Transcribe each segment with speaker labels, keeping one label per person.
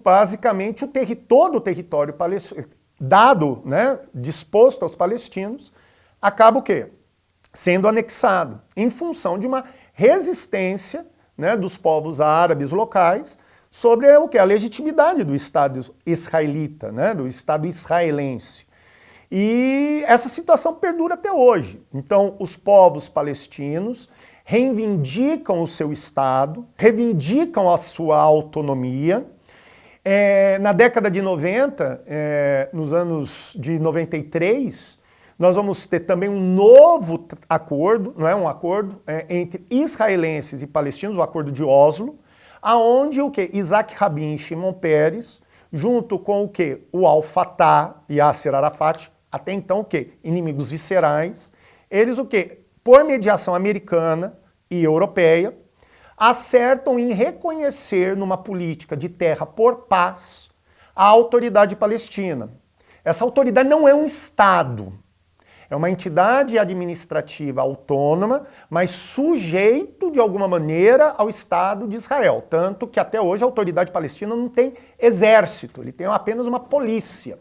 Speaker 1: basicamente todo o território dado, né, disposto aos palestinos, acaba o quê? Sendo anexado, em função de uma resistência, né, dos povos árabes locais sobre o que? A legitimidade do Estado israelita, né, do Estado israelense. E essa situação perdura até hoje. Então, os povos palestinos reivindicam o seu Estado, reivindicam a sua autonomia. Na década de 90, nos anos de 93, nós vamos ter também um novo acordo, não é um acordo, entre israelenses e palestinos, o Acordo de Oslo, aonde o quê? Isaac Rabin e Shimon Peres, junto com o quê? O Al-Fatah e Yasser Arafat, até então o quê? Inimigos viscerais, eles o quê? Por mediação americana e europeia, acertam em reconhecer numa política de terra por paz a autoridade palestina. Essa autoridade não é um Estado, é uma entidade administrativa autônoma, mas sujeito de alguma maneira ao Estado de Israel. Tanto que até hoje a autoridade palestina não tem exército, ele tem apenas uma polícia.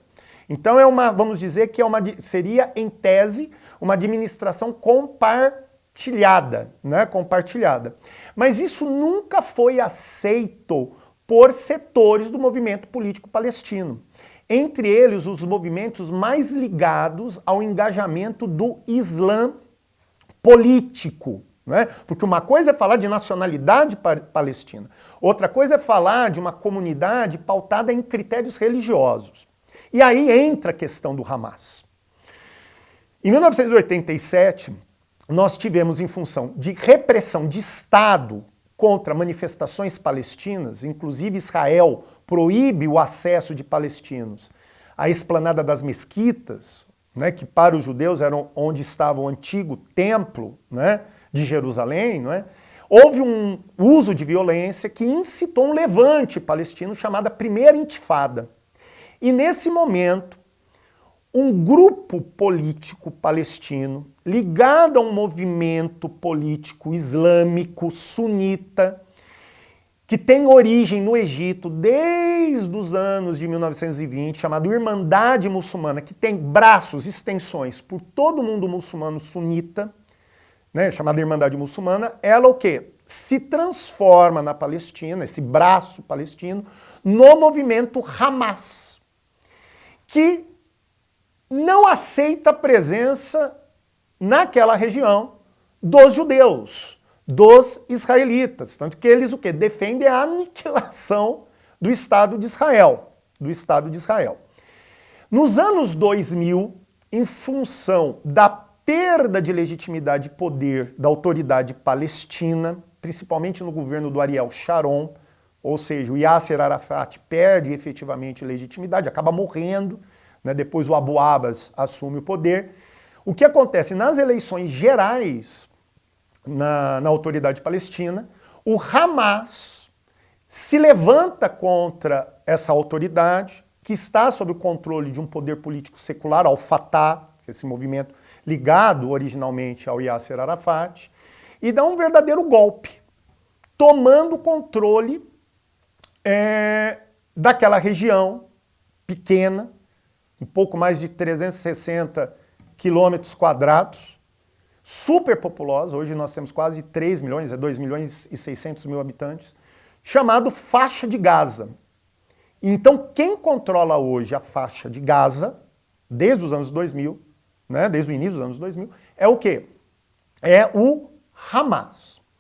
Speaker 1: Então vamos dizer que seria em tese uma administração compartilhada, né? Compartilhada. Mas isso nunca foi aceito por setores do movimento político palestino. Entre eles, os movimentos mais ligados ao engajamento do Islã político, né? Porque uma coisa é falar de nacionalidade palestina, outra coisa é falar de uma comunidade pautada em critérios religiosos. E aí entra a questão do Hamas. Em 1987, nós tivemos, em função de repressão de Estado contra manifestações palestinas, inclusive Israel proíbe o acesso de palestinos à esplanada das mesquitas, né, que para os judeus era onde estava o antigo templo, né, de Jerusalém, né, houve um uso de violência que incitou um levante palestino chamado Primeira Intifada. E nesse momento, um grupo político palestino ligado a um movimento político islâmico sunita que tem origem no Egito desde os anos de 1920, chamado Irmandade Muçulmana, que tem braços, extensões por todo o mundo muçulmano sunita, né, chamada Irmandade Muçulmana, ela o quê? Se transforma na Palestina, esse braço palestino, no movimento Hamas, que não aceita a presença naquela região dos judeus, dos israelitas. Tanto que eles o quê? Defendem a aniquilação do Estado de Israel. Nos anos 2000, em função da perda de legitimidade e poder da autoridade palestina, principalmente no governo do Ariel Sharon, ou seja, o Yasser Arafat perde efetivamente legitimidade, acaba morrendo, né, depois o Abu Abbas assume o poder. O que acontece? Nas eleições gerais na autoridade palestina, o Hamas se levanta contra essa autoridade, que está sob o controle de um poder político secular, Al-Fatah, esse movimento ligado originalmente ao Yasser Arafat, e dá um verdadeiro golpe, tomando o controle daquela região pequena, um pouco mais de 360 quilômetros quadrados, super populosa, hoje nós temos quase 3 milhões, 2 milhões e 600 mil habitantes, chamado Faixa de Gaza. Então quem controla hoje a Faixa de Gaza, desde os anos 2000, né, desde o início dos anos 2000, é o quê? É o Hamas.